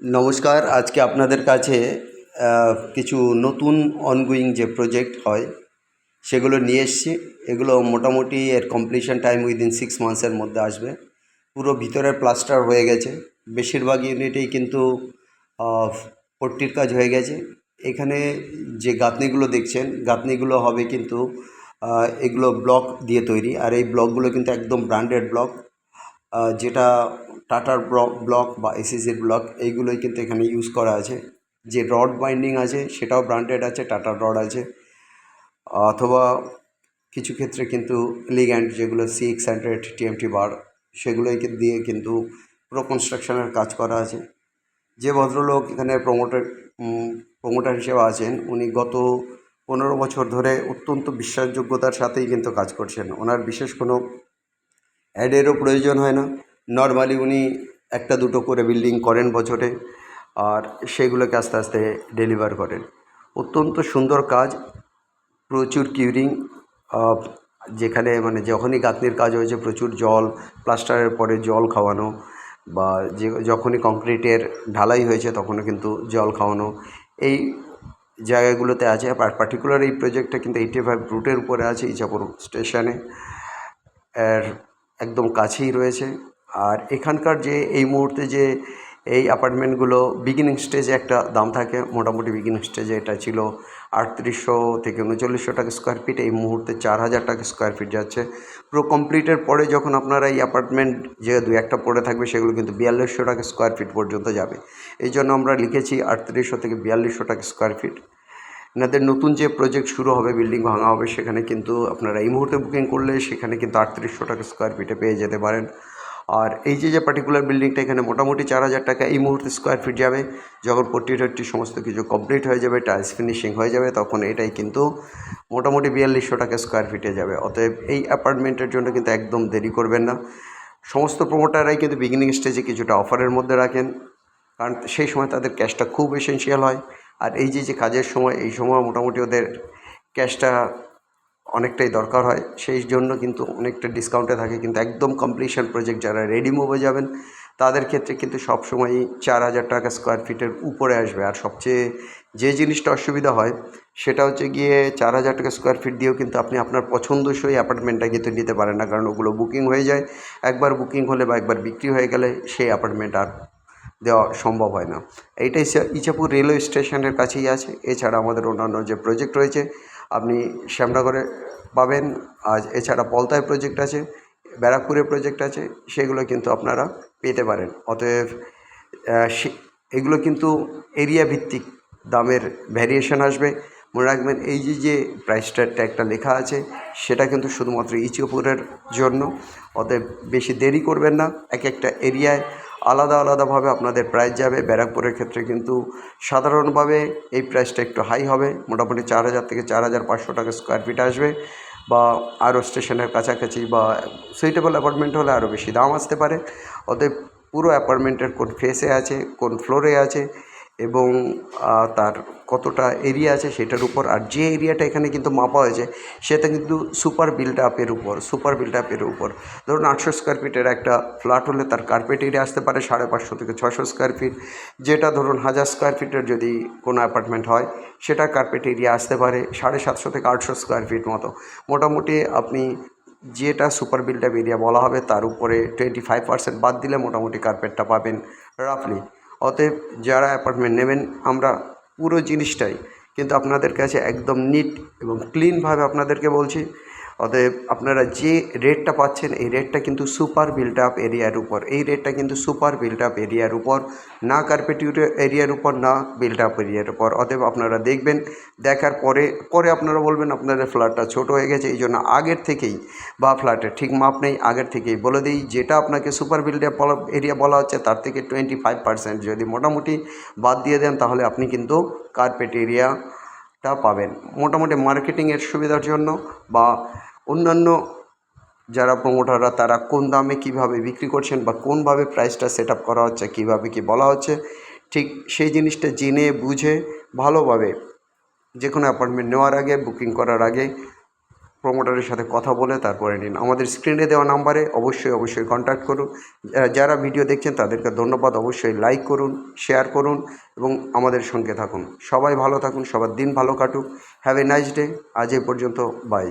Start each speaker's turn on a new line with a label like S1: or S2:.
S1: নমস্কার। আজকে আপনাদের কাছে কিছু নতুন অনগোয়িং যে প্রজেক্ট হয় সেগুলো নিয়ে এসেছি। এগুলো মোটামুটি এর কমপ্লিশন টাইম উইদিন 6 মান্থসের মধ্যে আসবে। পুরো ভিতরের প্লাস্টার হয়ে গেছে, বেশিরভাগ ইউনিটেই কিন্তু পট্টির কাজ হয়ে গেছে। এখানে যে গাঁথনিগুলো দেখছেন, গাঁথনিগুলো হবে কিন্তু এগুলো ব্লক দিয়ে তৈরি, আর এই ব্লকগুলো কিন্তু একদম ব্র্যান্ডেড ব্লক, যেটা টাটার ব্লক বা এসিসির ব্লক, এইগুলোই কিন্তু এখানে ইউজ করা আছে। যে রড বাইন্ডিং আছে সেটাও ব্র্যান্ডেড আছে, টাটার রড আছে, অথবা কিছু ক্ষেত্রে কিন্তু লিগ্যান্ড যেগুলো CX100 TMT বার, সেগুলোই দিয়ে কিন্তু পুরো কনস্ট্রাকশনের কাজ করা আছে। যে ভদ্রলোক এখানে প্রমোটার হিসেবে আছেন, উনি গত 15 বছর ধরে অত্যন্ত বিশ্বাসযোগ্যতার সাথেই কিন্তু কাজ করছেন। ওনার বিশেষ কোনো অ্যাডেরও প্রয়োজন হয় না। নর্মালি উনি একটা দুটো করে বিল্ডিং করেন বছরে, আর সেগুলোকে আস্তে আস্তে ডেলিভার করেন। অত্যন্ত সুন্দর কাজ, প্রচুর কিউরিং। যেখানে মানে যখনই গাঁথনির কাজ হয়েছে প্রচুর জল, প্লাস্টারের পরে জল খাওয়ানো, বা যখনই কংক্রিটের ঢালাই হয়েছে তখনও কিন্তু জল খাওয়ানো, এই জায়গাগুলোতে আছে। আর পার্টিকুলার এই প্রজেক্টটা কিন্তু 85 রুটের উপরে আছে, ইছাপুর স্টেশনে এর একদম কাছেই রয়েছে। আর এখানকার যে এই মুহূর্তে যে এই অ্যাপার্টমেন্টগুলো বিগিনিং স্টেজে একটা দাম থাকে, মোটামুটি বিগিনিং স্টেজে এটা ছিল 3800 থেকে 3900 টাকা স্কোয়ার ফিট, এই মুহূর্তে 4000 টাকা স্কোয়ার ফিট যাচ্ছে। পুরো কমপ্লিটের পরে যখন আপনারা এই অ্যাপার্টমেন্ট যে দু একটা পড়ে থাকবে সেগুলো কিন্তু 4200 টাকা স্কোয়ার ফিট পর্যন্ত যাবে। এই জন্য আমরা লিখেছি 3800 থেকে 4200 টাকা স্কোয়ার ফিট। এনাদের নতুন যে প্রজেক্ট শুরু হবে, বিল্ডিং ভাঙা হবে, সেখানে কিন্তু আপনারা এই মুহূর্তে বুকিং করলে সেখানে কিন্তু 3800 টাকা স্কোয়ার ফিটে পেয়ে যেতে পারেন। আর এই যে পার্টিকুলার বিল্ডিংটা, এখানে মোটামুটি 4000 টাকা এই মুহূর্তে স্কোয়ার ফিট যাবে। যখন পট্টি টট্টি সমস্ত কিছু কমপ্লিট হয়ে যাবে, টাইলস ফিনিশিং হয়ে যাবে, তখন এটাই কিন্তু মোটামুটি 4200 টাকা স্কোয়ার ফিটে যাবে। অতএব এই অ্যাপার্টমেন্টের জন্য কিন্তু একদম দেরি করবেন না। সমস্ত প্রমোটাররাই কিন্তু বিগিনিং স্টেজে কিছুটা অফারের মধ্যে রাখেন, কারণ সেই সময় তাদের ক্যাশটা খুব এসেনশিয়াল হয়। আর এই যে কাজের সময়, এই সময় মোটামুটি ওদের ক্যাশটা অনেকটাই দরকার হয়, সেই জন্য কিন্তু অনেকটা ডিসকাউন্টে থাকে। কিন্তু একদম কমপ্লিশন প্রজেক্ট যারা রেডি মুভে যাবেন তাদের ক্ষেত্রে কিন্তু সবসময়ই 4000 টাকা স্কোয়ার ফিটের উপরে আসবে। আর সবচেয়ে যে জিনিসটা অসুবিধা হয় সেটা হচ্ছে গিয়ে 4000 টাকা স্কোয়ার ফিট দিয়েও কিন্তু আপনি আপনার পছন্দসই অ্যাপার্টমেন্টটা কিন্তু নিতে পারেন না, কারণ ওগুলো বুকিং হয়ে যায়। একবার বুকিং হলে বা একবার বিক্রি হয়ে গেলে সেই অ্যাপার্টমেন্ট আর দেওয়া সম্ভব হয় না। এইটাই ইছাপুর রেলওয়ে স্টেশনের কাছেই আছে। এছাড়া আমাদের অন্যান্য যে প্রজেক্ট রয়েছে আপনি শ্যামনগরে পাবেন, আজ এছাড়া পলতায় প্রজেক্ট আছে, ব্যারাকপুরে প্রজেক্ট আছে, সেগুলো কিন্তু আপনারা পেতে পারেন। অতএব এগুলো কিন্তু এরিয়া ভিত্তিক দামের ভ্যারিয়েশন আসবে। মনে রাখবেন, এই যে প্রাইসটার ট্যাগটা লেখা আছে সেটা কিন্তু শুধুমাত্র ইছাপুরের জন্য। অতএব বেশি দেরি করবেন না। এক একটা এরিয়ায় আলাদা আলাদাভাবে আপনাদের প্রাইস যাবে। ব্যারাকপুরের ক্ষেত্রে কিন্তু সাধারণভাবে এই প্রাইসটা একটু হাই হবে, মোটামুটি 4000 থেকে 4500 টাকা স্কোয়ার ফিট আসবে, বা আরও স্টেশনের কাছাকাছি বা সুইটেবল অ্যাপার্টমেন্ট হলে আরও বেশি দাম আসতে পারে। অতএব পুরো অ্যাপার্টমেন্টের কোন ফেসে আছে, কোন ফ্লোরে আছে, এবং তার কতটা এরিয়া আছে সেটার উপর, আর যে এরিয়াটা এখানে কিন্তু মাপা হয়েছে সেটা কিন্তু সুপার বিল্ট আপের উপর। ধরুন 800 স্কোয়ার ফিটের একটা ফ্ল্যাট হলে তার কার্পেট এরিয়া আসতে পারে 550 থেকে 600 স্কোয়ার ফিট। যেটা ধরুন 1000 স্কোয়ার ফিটের যদি কোনো অ্যাপার্টমেন্ট হয়, সেটা কার্পেট এরিয়া আসতে পারে 750 থেকে 800 স্কোয়ার ফিট মতো। মোটামুটি আপনি যেটা সুপার বিল্ট আপ এরিয়া বলা হবে তার উপরে 25% বাদ দিলে মোটামুটি কার্পেটটা পাবেন রাফলি। অতএব যারা অ্যাপার্টমেন্ট নেবেন, আমরা পুরো জিনিসটাই কিন্তু আপনাদের কাছে একদম নিট এবং ক্লিনভাবে আপনাদেরকে বলছি। অতএব আপনারা যে রেটটা পাচ্ছেন এই রেটটা কিন্তু সুপার বিল্ট আপ এরিয়ার উপর, না কার্পেট এরিয়ার উপর, না বিল্ট আপ এরিয়ার উপর। অতএব আপনারা দেখবেন, দেখার পরে আপনারা বলবেন আপনাদের ফ্ল্যাটটা ছোট হয়ে গেছে। এই জন্য আগের থেকেই, বা ফ্ল্যাটের ঠিক মাপ নেই, আগের থেকেই বলে দিই, যেটা আপনাকে সুপার বিল্ট আপ এরিয়া বলা হচ্ছে তার থেকে 25% যদি মোটামুটি বাদ দিয়ে দেন, তাহলে আপনি কিন্তু কার্পেট এরিয়াটা পাবেন। মোটামুটি মার্কেটিংয়ের সুবিধার জন্য, বা অন্যান্য যারা প্রমোটাররা তারা কোন দামে কিভাবে বিক্রি করছেন, বা কোনভাবে প্রাইসটা সেট আপ করা হচ্ছে, কীভাবে কী বলা হচ্ছে, ঠিক সেই জিনিসটা জেনে বুঝে ভালোভাবে যে কোনো অ্যাপয়েন্টমেন্ট নেওয়ার আগে, বুকিং করার আগে প্রোমোটারের সাথে কথা বলে তারপরে নিন। আমাদের স্ক্রিনে দেওয়া নাম্বারে অবশ্যই কন্ট্যাক্ট করুন। যারা ভিডিও দেখছেন তাদেরকে ধন্যবাদ। অবশ্যই লাইক করুন, শেয়ার করুন এবং আমাদের সঙ্গে থাকুন। সবাই ভালো থাকুন, সবার দিন ভালো কাটুক। Have a nice day. আজ এই পর্যন্ত, বাই।